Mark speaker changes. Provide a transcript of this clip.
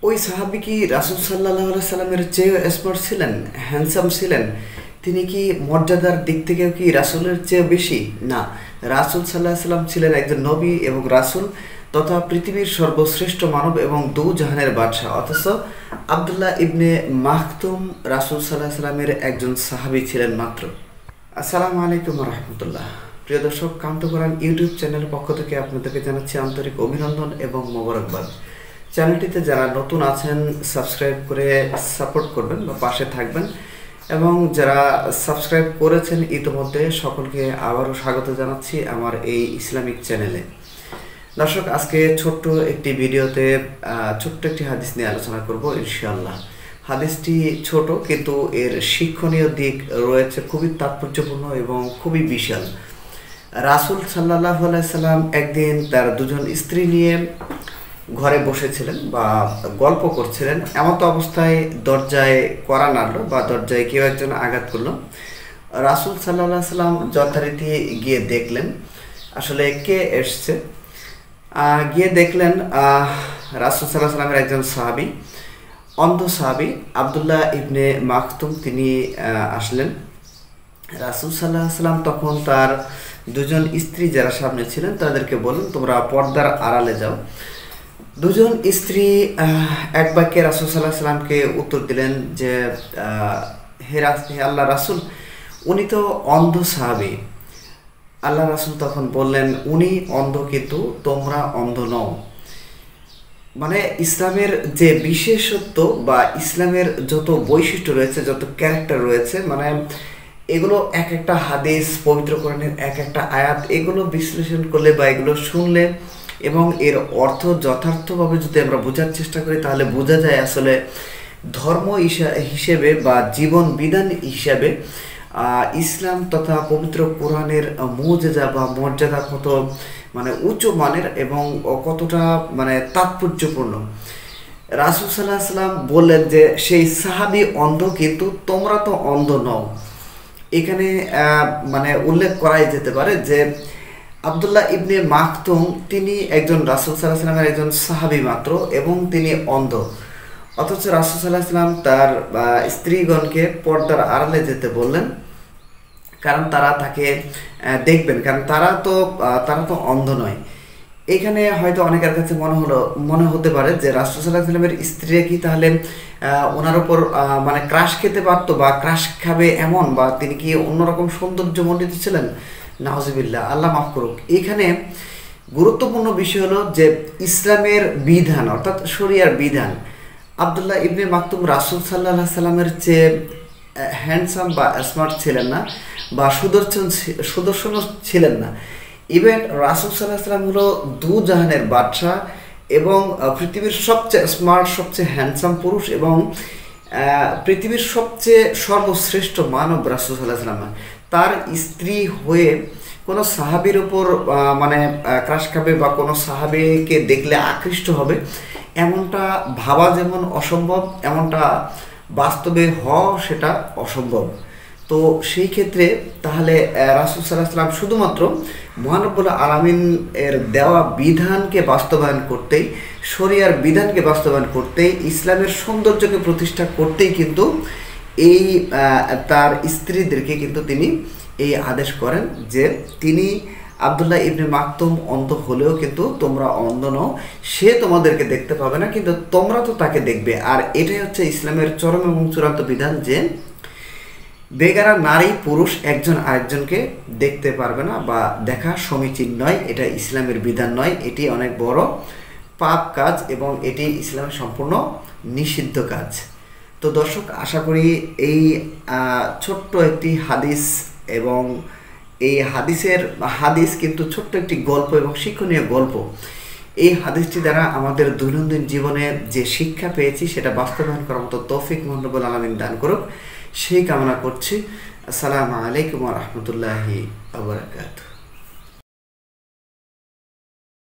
Speaker 1: ওই সাহাবী কি রাসূল সাল্লাল্লাহু আলাইহি সাল্লামের চেয়ে স্মার্ট ছিলেন, হ্যান্ডসাম ছিলেন? তিনি কি মর্যাদার দিক থেকেও কি রাসূলের চেয়ে বেশি? না, রাসূল সাল্লাল্লাহু আলাইহি সাল্লাম ছিলেন একজন নবী এবং রাসূল তথা পৃথিবীর সর্বশ্রেষ্ঠ মানব এবং দু জাহানের বাদশাহ। অথচ আব্দুল্লাহ ইবনে মাখতুম রাসূল সাল্লাল্লাহু আলাইহি সাল্লামের একজন সাহাবী ছিলেন মাত্র। আসসালামু আলাইকুম ওয়া রাহমাতুল্লাহ। প্রিয় দর্শক, কাম টু কোরআন ইউটিউব চ্যানেলের পক্ষ থেকে আপনাদেরকে জানাচ্ছি আন্তরিক অভিনন্দন এবং মোবারকবাদ। চ্যানেলটিতে যারা নতুন আছেন সাবস্ক্রাইব করে সাপোর্ট করবেন বা পাশে থাকবেন, এবং যারা সাবস্ক্রাইব করেছেন ইতিমধ্যে সকলকে আবারও স্বাগত জানাচ্ছি আমার এই ইসলামিক চ্যানেলে। দর্শক, আজকে ছোট্ট একটি ভিডিওতে ছোট্ট একটি হাদিস নিয়ে আলোচনা করব ইনশাআল্লাহ। হাদিসটি ছোট কিন্তু এর শিক্ষণীয় দিক রয়েছে খুবই তাৎপর্যপূর্ণ এবং খুবই বিশাল। রাসূল সাল্লাল্লাহু আলাইহি সাল্লাম একদিন তার দুজন স্ত্রী নিয়ে ঘরে বসেছিলেন বা গল্প করছিলেন। এমতো অবস্থায় দরজায় কড়া নাড়ল বা দরজায় কেউ একজন আঘাত করলো। রাসূল সাল্লাল্লাহু আলাইহি সাল্লাম যথারীতি গিয়ে দেখলেন আসলে কে এসছে। গিয়ে দেখলেন রাসূল সাল্লাল্লাহু আলাইহি সাল্লামের একজন সাহাবী, অন্ধ সাহাবী আব্দুল্লাহ ইবনে মাখতুম, তিনি আসলেন। রাসূল সাল্লাল্লাহু আলাইহি সাল্লাম তখন তার দুজন স্ত্রী যারা সামনে ছিলেন তাদেরকে বললেন, তোমরা পর্দার আড়ালে যাও। দুজন স্ত্রী এক বাক্যে রাসূল সাল্লাল্লাহু আলাইহি সাল্লামকে উত্তর দিলেন যে হে আল্লাহ রাসূল, উনি তো অন্ধ সাহাবী। আল্লাহ রাসূল তখন বললেন, উনি অন্ধ কিন্তু তোমরা অন্ধ নও। মানে ইসলামের যে বিশেষত্ব বা ইসলামের যত বৈশিষ্ট্য রয়েছে, যত ক্যারেক্টার রয়েছে, মানে এগুলো এক একটা হাদিস, পবিত্র কোরআনের এক একটা আয়াত, এগুলো বিশ্লেষণ করলে বা এগুলো শুনলে এবং এর অর্থ যথার্থভাবে যদি আমরা বোঝার চেষ্টা করি তাহলে বোঝা যায় আসলে ধর্ম হিসেবে বা জীবন বিধান হিসাবে ইসলাম তথা পবিত্র কোরআনের মুজিজা বা মর্যাদা কত মানে উচ্চ মানের এবং কতটা মানে তাৎপর্যপূর্ণ। রাসূল সাল্লাল্লাহু আলাইহি সাল্লাম বললেন যে সেই সাহাবী অন্ধ কিন্তু তোমরা তো অন্ধ নও। এখানে মানে উল্লেখ করাই যেতে পারে যে আব্দুল্লাহ ইবনে মাখতুম তিনি একজন রাসূল সাল্লাল্লাহু আলাইহি সাল্লামের একজন সাহাবী মাত্র এবং তিনি অন্ধ। অথচ রাসূল সাল্লাল্লাহু আলাইহি সাল্লাম তার স্ত্রীগণকে পর্দার আড়ালে যেতে বললেন, কারণ তারা তাকে দেখবেন, কারণ তারা তো অন্ধ নয়। এখানে হয়তো অনেকের কাছে মনে হতে পারে যে রাসূল সাল্লাল্লাহু আলাইহি সাল্লামের স্ত্রীরা কি তাহলে ওনার উপর মানে ক্রাশ খেতে পারতো বা ক্রাশ খাবে এমন, বা তিনি কি অন্যরকম সৌন্দর্যমণ্ডিত ছিলেন? নাউজুবিল্লাহ, আল্লাহ মাফ করুক। এখানে গুরুত্বপূর্ণ বিষয় হলো যে ইসলামের বিধান অর্থাৎ শরিয়ার বিধান। আব্দুল্লাহ ইবনে মাখতুম রাসূল সাল্লাল্লাহু আলাইহি সাল্লামের চেয়ে হ্যান্ডসাম বা স্মার্ট ছিলেন না বা সুদর্শন ছিলেন না। ইভেন রাসূল সাল্লাল্লাহু আলাইহি সাল্লাম হলো দু জাহানের বাদশাহ এবং পৃথিবীর সবচেয়ে স্মার্ট, সবচেয়ে হ্যান্ডসাম পুরুষ এবং পৃথিবীর সবচেয়ে সর্বশ্রেষ্ঠ মানব রাসূল সাল্লাল্লাহু আলাইহি সাল্লাম। তার স্ত্রী হয়ে কোনো সাহাবীর উপর মানে ক্রাশ খাবে বা কোনো সাহাবীকে দেখলে আকৃষ্ট হবে এমনটা ভাবা যেমন অসম্ভব, এমনটা বাস্তবে হওয়া সেটা অসম্ভব। তো সেই ক্ষেত্রে তাহলে রাসূল সাল্লাল্লাহু আলাইহি সাল্লাম শুধুমাত্র মহানবুল আলামিন এর দেওয়া বিধানকে বাস্তবায়ন করতেই, শরিয়ার বিধানকে বাস্তবায়ন করতেই, ইসলামের সৌন্দর্যকে প্রতিষ্ঠা করতেই কিন্তু এই তার স্ত্রীদেরকে কিন্তু তিনি এই আদেশ করেন যে তিনি আব্দুল্লাহ ইবনে মাখতুম অন্ধ হলেও কিন্তু তোমরা অন্ধ নও, সে তোমাদেরকে দেখতে পাবে না কিন্তু তোমরা তো তাকে দেখবে। আর এটাই হচ্ছে ইসলামের চরম এবং চূড়ান্ত বিধান যে বেগারা নারী পুরুষ একজন আরেকজনকে দেখতে পারবে না বা দেখা সমীচীন নয়। এটা ইসলামের বিধান নয়, এটি অনেক বড় পাপ কাজ এবং এটি ইসলামের সম্পূর্ণ নিষিদ্ধ কাজ। তো দর্শক, আশা করি এই ছোট্ট একটি হাদিস এবং এই হাদিস কিন্তু ছোট্ট একটি গল্প এবং শিক্ষণীয় গল্প। এই হাদিসটি দ্বারা আমাদের দৈনন্দিন জীবনে যে শিক্ষা পেয়েছি সেটা বাস্তবায়ন করার মতো তৌফিক মহানবুল আলামিন দান করুক, সেই কামনা করছি। আসসালামু আলাইকুম ওয়া রাহমাতুল্লাহি ওয়া বারাকাতুহু।